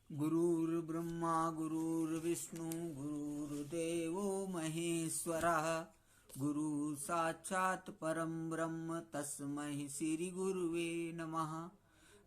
गुरुर्ब्रह्मा गुरुर्विष्णु गुरुर्देवो महेश्वरः गुरु साक्षात् परं ब्रह्म तस्मै श्री गुरुवे नमः।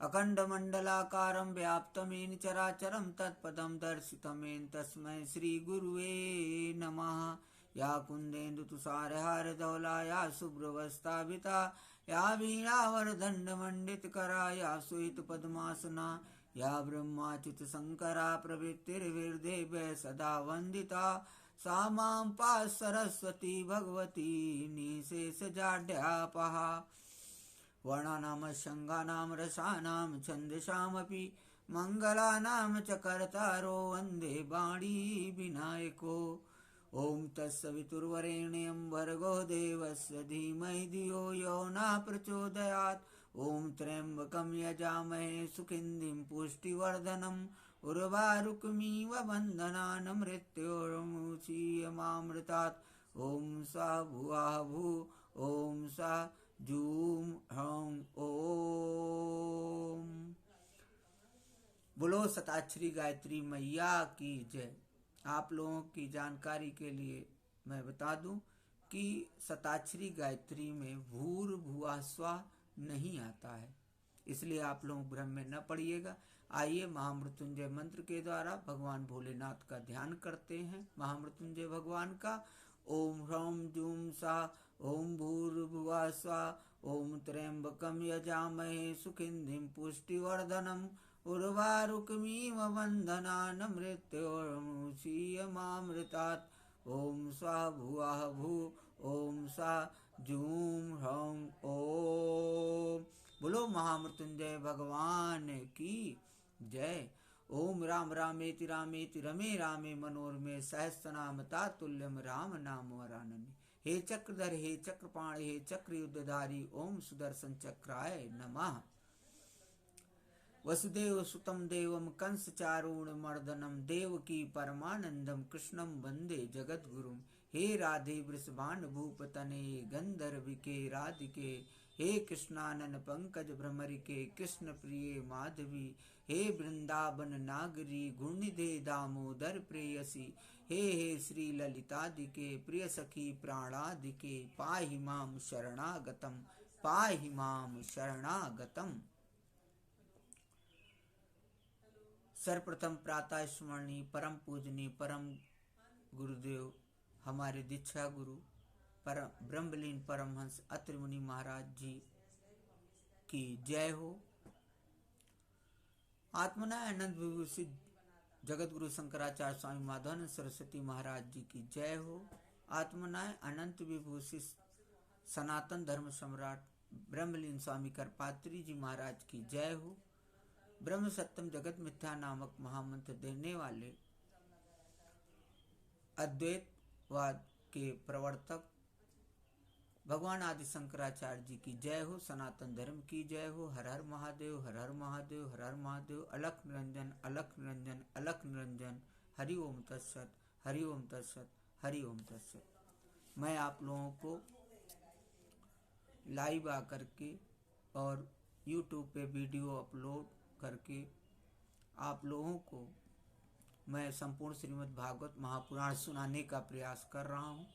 अखण्डमण्डलाकारं व्याप्तमेन चराचरं तत्पदं दर्शितमेन तस्मै श्री गुरुवे नमः। या कुन्देन्दुतुषारहारधवला या शुभ्रवस्त्राभिता या वीणावरदण्डमण्डितकरा या श्वेतपद्मासना या ब्रह्माच्युत शंकरा प्रवृत्तिर्विर्देव्य सदा वंदिता सा मां पाः सरस्वती भगवती निशेषजाड्यापहा। वर्णानां शङ्गानां रसानां छन्दसामपि मङ्गलानां च कर्तारो वन्दे वाणी विनायको। ॐ तत्सवितुर्वरेण्यं भर्गो देवस्य धीमहि धियो यो न प्रचोदयात्। ॐ त्र्यम्बकं यजामहे सुगन्धिं पुष्टिवर्धनम् उर्वारुकमिव बन्धनान् मृत्योर्मुक्षीयमामृतात्। ॐ सा भुवः भू ॐ सा जूं ह्रौं ॐ। बोलो शताक्षरी गायत्री मैया की जय। आप लोगों की जानकारी के लिए मैं बता दूं कि शताक्षरी गायत्री में भूर भुवा स्वा नहीं आता है, इसलिए आप लोग भ्रम में न पड़िएगा। आइए महामृत्युंजय मंत्र के द्वारा भगवान भोलेनाथ का ध्यान करते हैं। महामृत्युंजय भगवान का ओम ह्रौं जूं सा ओम भूर्भुवः स्वः ओम त्र्यंबकं यजामहे सुगन्धिं पुष्टिवर्धनम् उर्वारुकमिव बन्धनान् मृत्योर्मुक्षीयमामृतात्। ओम स्वाहा भुवः भू ओम सा जूं ह्रौं ओम। बोलो महामृत्युंजय भगवान की जय। ओम राम रामेति रामेति रमे रामे मनोरमे सहस्रनाम तातुल्यम राम नाम वरानने। हे चक्रधर हे चक्रपाण हे चक्र युद्धधारी ओम सुदर्शन चक्राय नमः। वसुदेव सुतं देवं कंस चारूण मर्दनम देवकी परमानंदम कृष्णं वंदे जगद्गुरुम। हे राधे वृषभान भूपतने गंधर्विके राधिके हे कृष्णानन पंकज भ्रमरिके कृष्ण प्रिय माधवी। हे वृंदावन नागरी गुणनिधे दामोदर प्रेयसी। हे श्री ललितादिके प्रिय सखी प्राणादिके पाहि मां शरणागतम पाहि मां शरणागतम। सर्वप्रथम प्रातः स्मरणीय परम पूजनीय परम गुरुदेव हमारे दीक्षा गुरु परम ब्रह्मलीन परमहंस अत्रि मुनि महाराज जी की जय हो। आत्मनाय आनंद विभूषित जगत गुरु शंकराचार्य स्वामी माधवानंद सरस्वती महाराज जी की जय हो। आत्मनाय अनंत विभूषित सनातन धर्म सम्राट ब्रह्मलीन स्वामी करपात्री जी महाराज की जय हो। ब्रह्म सत्यम जगत मिथ्या नामक महामंत्र देने वाले अद्वैतवाद के प्रवर्तक भगवान आदि शंकराचार्य जी की जय हो। सनातन धर्म की जय हो। हर हर महादेव हर हर महादेव हर हर महादेव। अलख निरंजन अलख निरंजन अलख निरंजन। हरि ओम तत्सत हरि ओम तत्सत हरि ओम तत्सत। मैं आप लोगों को लाइव आकर के और यूट्यूब पे वीडियो अपलोड करके आप लोगों को मैं संपूर्ण श्रीमद् भागवत महापुराण सुनाने का प्रयास कर रहा हूँ।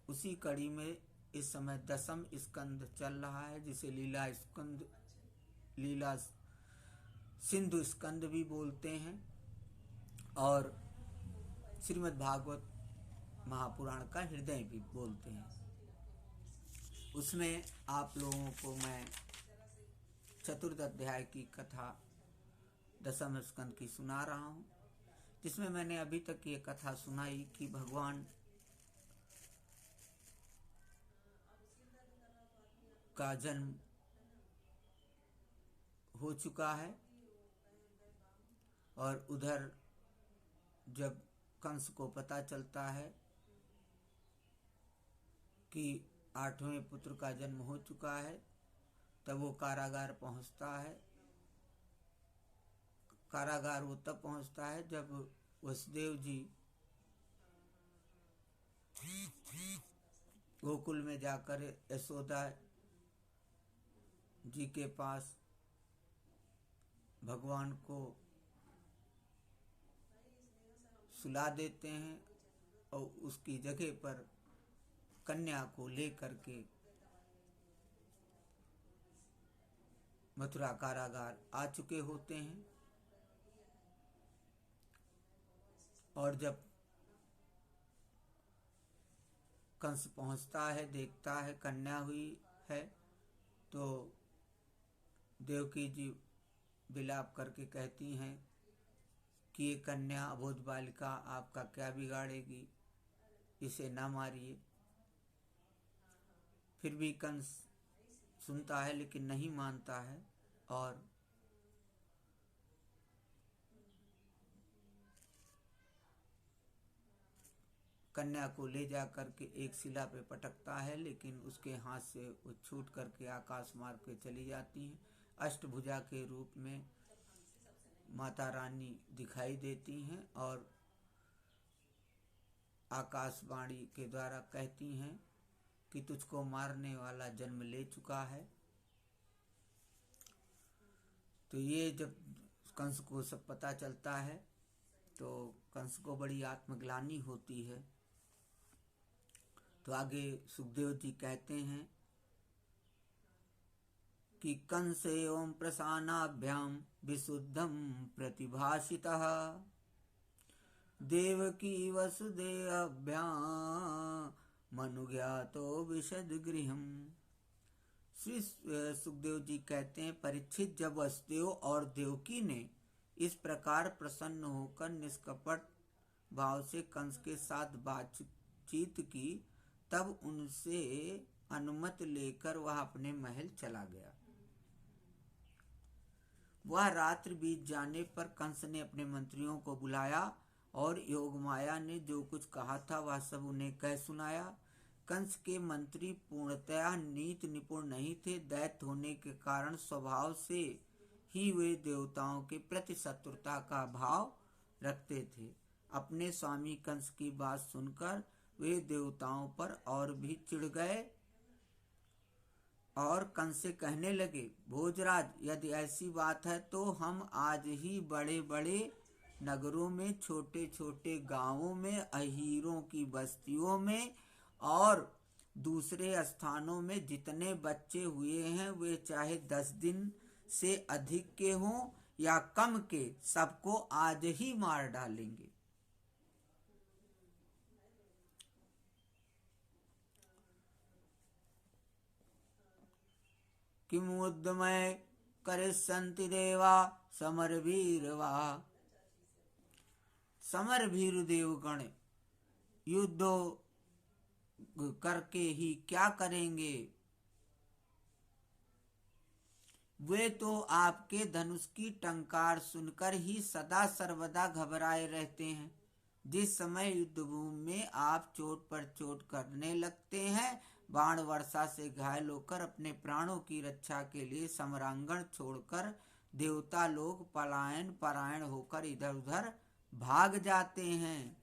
उसी कड़ी में इस समय दसम स्कंद चल रहा है, जिसे लीला स्कंद लीला सिंधु स्कंद भी बोलते हैं और श्रीमद् भागवत महापुराण का हृदय भी बोलते हैं। उसमें आप लोगों को मैं चतुर्थ अध्याय की कथा दसम स्कंद की सुना रहा हूँ, जिसमें मैंने अभी तक ये कथा सुनाई कि भगवान का जन्म हो चुका है और उधर जब कंस को पता चलता है कि 8वें पुत्र का जन्म हो चुका है, तब वो कारागार पहुंचता है। कारागार वो तब पहुंचता है जब वसुदेव जी गोकुल में जाकर यशोदा जी के पास भगवान को सुला देते हैं और उसकी जगह पर कन्या को लेकर के मथुरा कारागार आ चुके होते हैं। और जब कंस पहुंचता है, देखता है कन्या हुई है, तो देवकी जी विलाप करके कहती हैं कि ये कन्या अबोध बालिका आपका क्या बिगाड़ेगी, इसे ना मारिए। फिर भी कंस सुनता है लेकिन नहीं मानता है और कन्या को ले जा करके एक शिला पे पटकता है, लेकिन उसके हाथ से वो छूट करके आकाश मार्ग पे चली जाती हैं। अष्टभुजा के रूप में माता रानी दिखाई देती हैं और आकाशवाणी के द्वारा कहती हैं कि तुझको मारने वाला जन्म ले चुका है। तो ये जब कंस को सब पता चलता है तो कंस को बड़ी आत्मग्लानि होती है। तो आगे सुखदेव जी कहते हैं कि कंस एवं प्रसानाभ्याम विशुद्धम प्रतिभाषितः देवकी वसुदेवाभ्याम मनुज्ञातो विशद गृहम्। श्री सुखदेव जी कहते हैं, परीक्षित जब वसुदेव और देवकी ने इस प्रकार प्रसन्न होकर निष्कपट भाव से कंस के साथ बातचीत की, तब उनसे अनुमति लेकर वह अपने महल चला गया। वह रात्रि बीत जाने पर कंस ने अपने मंत्रियों को बुलाया और योगमाया ने जो कुछ कहा था वह सब उन्हें कह सुनाया। कंस के मंत्री पूर्णतया नीति निपुण नहीं थे। दैत्य होने के कारण स्वभाव से ही वे देवताओं के प्रति शत्रुता का भाव रखते थे। अपने स्वामी कंस की बात सुनकर वे देवताओं पर और भी चिढ़ गए और कंस से कहने लगे, भोजराज, यदि ऐसी बात है तो हम आज ही बड़े बड़े नगरों में, छोटे छोटे गांवों में, अहीरों की बस्तियों में और दूसरे स्थानों में जितने बच्चे हुए हैं वे चाहे 10 दिन से अधिक के हों या कम के, सबको आज ही मार डालेंगे। किमुद्यमय करिष्यन्ति देवा समरभीरवा। समरभीर देवगण युद्ध करके ही क्या करेंगे? वे तो आपके धनुष की टंकार सुनकर ही सदा सर्वदा घबराए रहते हैं। जिस समय युद्ध भूमि में आप चोट पर चोट करने लगते हैं, बाण वर्षा से घायल होकर अपने प्राणों की रक्षा के लिए समरांगण छोड़कर देवता लोग पलायन परायण होकर इधर उधर भाग जाते हैं।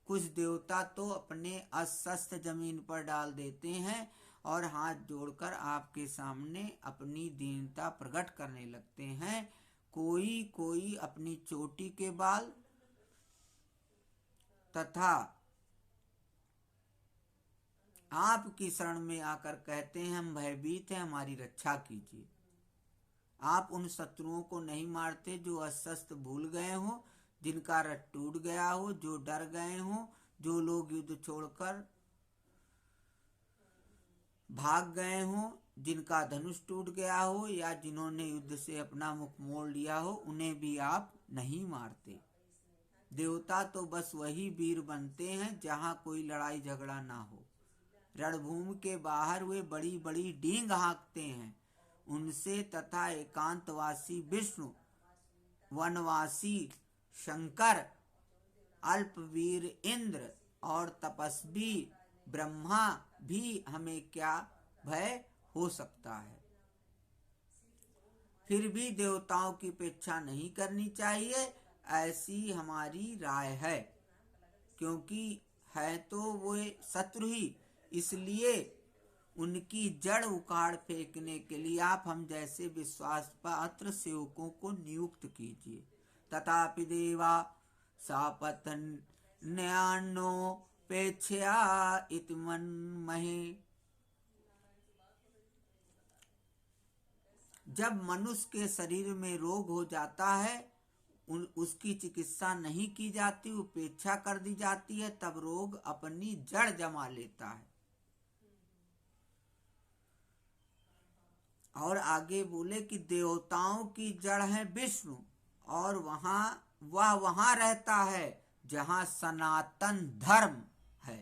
कुछ देवता तो अपने अस्वस्थ जमीन पर डाल देते हैं और हाथ जोड़कर आपके सामने अपनी दीनता प्रकट करने लगते हैं। कोई कोई अपनी चोटी के बाल तथा आपकी शरण में आकर कहते हैं, हम भयभीत हैं, हमारी रक्षा कीजिए। आप उन शत्रुओं को नहीं मारते जो अस्वस्थ भूल गए हों, जिनका रथ टूट गया हो, जो डर गए हों, जो लोग युद्ध छोड़कर भाग गए हों, जिनका धनुष टूट गया हो या जिन्होंने युद्ध से अपना मुख मोड़ लिया हो, उन्हें भी आप नहीं मारते। देवता तो बस वही वीर बनते हैं जहां कोई लड़ाई झगड़ा ना हो। रणभूमि के बाहर वे बड़ी बड़ी डींग हाँकते हैं। उनसे तथा एकांतवासी विष्णु, वनवासी शंकर, अल्पवीर इंद्र और तपस्वी ब्रह्मा भी हमें क्या भय हो सकता है। फिर भी देवताओं की उपेक्षा नहीं करनी चाहिए, ऐसी हमारी राय है, क्योंकि है तो वे शत्रु ही, इसलिए उनकी जड़ उखाड़ फेंकने के लिए आप हम जैसे विश्वास पात्र सेवकों को नियुक्त कीजिए। तथापि देवा सापत न्यानोपेक्षया इति मन्महे। जब मनुष्य के शरीर में रोग हो जाता है, उसकी चिकित्सा नहीं की जाती, उपेक्षा कर दी जाती है, तब रोग अपनी जड़ जमा लेता है। और आगे बोले कि देवताओं की जड़ है विष्णु, और वह वहां रहता है जहां सनातन धर्म है।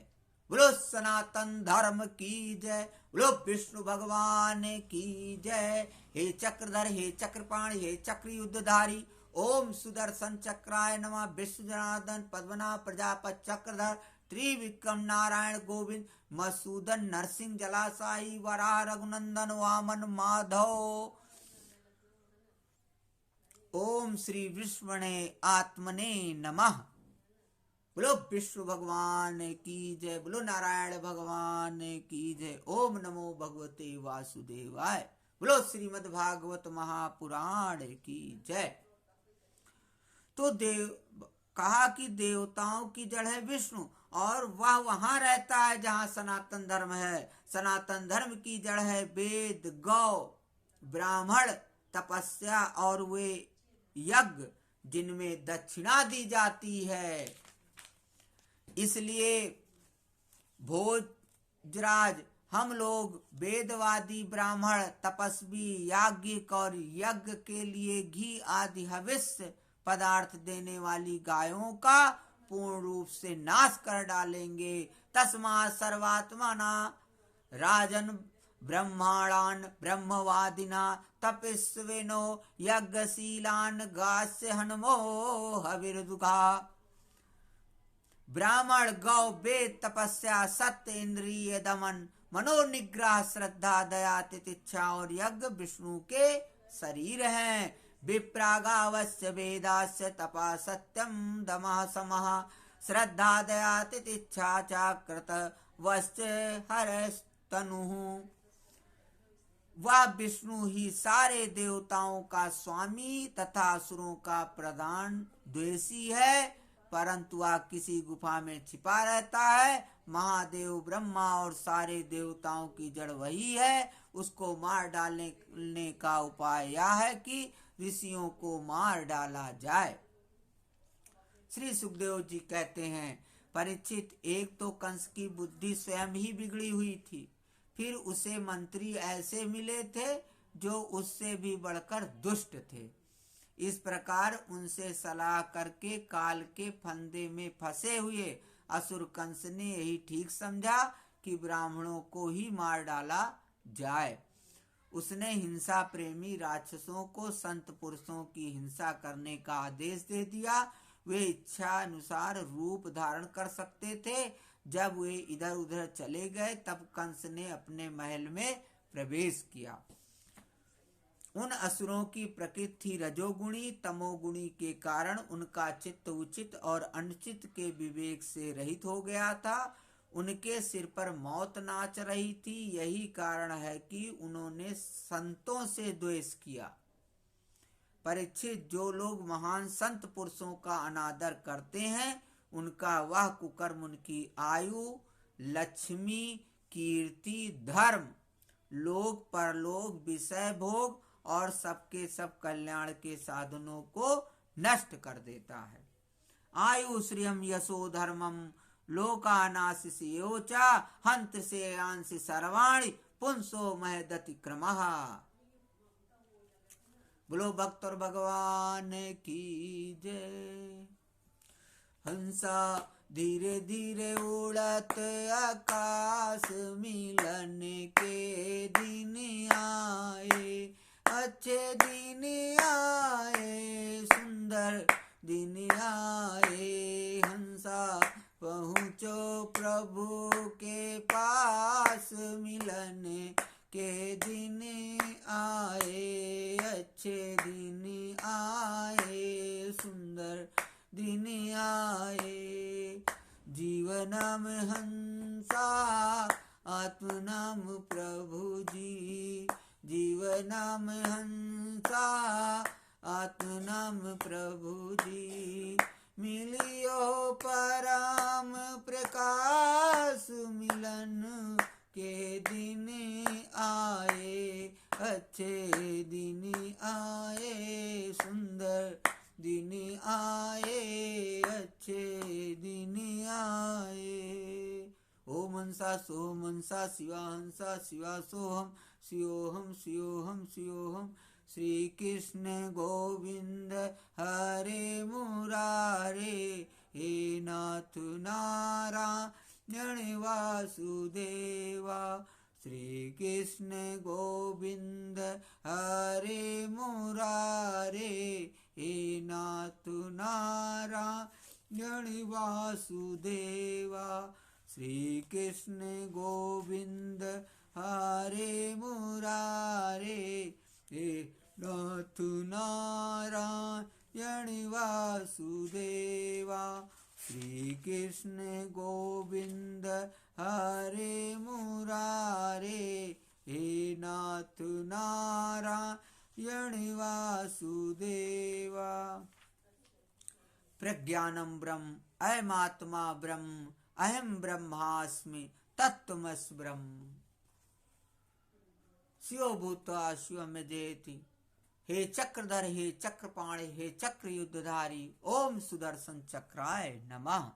बोलो सनातन धर्म की जय, बोलो विष्णु भगवान की जय। हे चक्रधर, हे चक्रपाण, हे चक्र युद्धधारी, ओम सुदर्शन चक्राय नमः। विष्णु जनार्दन पद्मनाभ प्रजापत चक्रधर त्रिविक्रम नारायण गोविंद मसूदन नरसिंह जलाशाही वराह रघुनंदन वामन माधव। ओम श्री विष्णुणे आत्मने नमः। बोलो विष्णु भगवान की जय, बोलो नारायण भगवान की जय। ओम नमो भगवते वासुदेवाय। बोलो श्रीमद् भागवत महापुराण की जय। तो कहा कि देवताओं की जड़ है विष्णु, और वह वहां रहता है जहां सनातन धर्म है। सनातन धर्म की जड़ है वेद, गौ, ब्राह्मण, तपस्या और वे यज्ञ जिनमें दक्षिणा दी जाती है। इसलिए भोजराज हम लोग वेदवादी, ब्राह्मण, तपस्वी, याज्ञिक और यज्ञ के लिए घी आदि हविष्य पदार्थ देने वाली गायों का पूर्ण रूप से नाश कर डालेंगे। तस्मात् सर्वात्मना राजन ब्रह्माणान ब्रह्मवादिना तपस्विनो यज्ञशीलान गास्य हनुमो हविर्दुघा। ब्राह्मण, गौ, वेद, तपस्या, सत्य, इंद्रिय दमन, मनोनिग्रह, श्रद्धा, दया, तितिक्षा और यज्ञ विष्णु के शरीर हैं। विप्रागावस्य वेदास्य तपा सत्यम दमः समः श्रद्धा दया तितिक्षा चाकृत वश्च हरस्तनुः। वह विष्णु ही सारे देवताओं का स्वामी तथा असुरों का प्रधान द्वेषी है, परंतु वह किसी गुफा में छिपा रहता है। महादेव ब्रह्मा और सारे देवताओं की जड़ वही है। उसको मार डालने का उपाय यह है कि ऋषियों को मार डाला जाए। श्री सुखदेव जी कहते हैं, परीक्षित, एक तो कंस की बुद्धि स्वयं ही बिगड़ी हुई थी, फिर उसे मंत्री ऐसे मिले थे जो उससे भी बढ़कर दुष्ट थे। इस प्रकार उनसे सलाह करके काल के फंदे में फंसे हुए असुर कंस ने यही ठीक समझा कि ब्राह्मणों को ही मार डाला जाए। उसने हिंसा प्रेमी राक्षसों को संत पुरुषों की हिंसा करने का आदेश दे दिया। वे इच्छा अनुसार रूप धारण कर सकते थे। जब वे इधर उधर चले गए तब कंस ने अपने महल में प्रवेश किया। उन असुरों की प्रकृति रजोगुणी तमोगुणी के कारण उनका चित्त उचित और अनुचित के विवेक से रहित हो गया था। उनके सिर पर मौत नाच रही थी। यही कारण है कि उन्होंने संतों से द्वेष किया। परीक्षित, जो लोग महान संत पुरुषों का अनादर करते हैं, उनका वह कुकर्म उनकी आयु, लक्ष्मी, कीर्ति, धर्म, लोक परलोक, विषय भोग और सबके सब कल्याण के साधनों को नष्ट कर देता है। आयु श्रियम यशो धर्मम लोकानाशिषयोचा हंत से आंसि सर्वाणि पुंसो महदति क्रमः। बोलो भक्त और भगवान की जय। हंसा धीरे धीरे उड़त आकाश, मिलन के दिन आए, अच्छे दिन आए, सुंदर दिन आए। हंसा पहुँचो प्रभु के पास, मिलन के दिन आए, अच्छे दिन आए, सुंदर दिन आए। जीवनम हंसा आत्मनाम प्रभु जी, जीवनम हंसा आत्मनाम प्रभु जी। मिलियो परम प्रकाश मिलन के दिन आए, अच्छे दिन आए, सुंदर दिन आए, अच्छे दिन आए। ओम हंसा सोम हंसा शिवा हंसा शिवा सोहम शिवोहम शिवोहम शिवोहम। श्री कृष्ण गोविंद हरे मुरारे, हे नाथ नारायण वासुदेवा। श्री कृष्ण गोविंद हरे मुरारे, हे नाथ नारायण वासुदेवा। श्री कृष्ण गोविंद हरे मुरारे, हे नाथ नारायण वासुदेवा। श्री कृष्ण गोविंद हरे मुरारे, हे नाथ नारायण वासुदेवा। प्रज्ञानम ब्रह्म अयमात्मा ब्रह्म, अहम ब्रह्मास्मि तत्त्वमसि ब्रह्म। शिवो भूत्वा शिवमजेति। हे चक्रधर, हे चक्रपाणे, हे चक्र युद्धधारी, ओम सुदर्शन चक्राय नमः।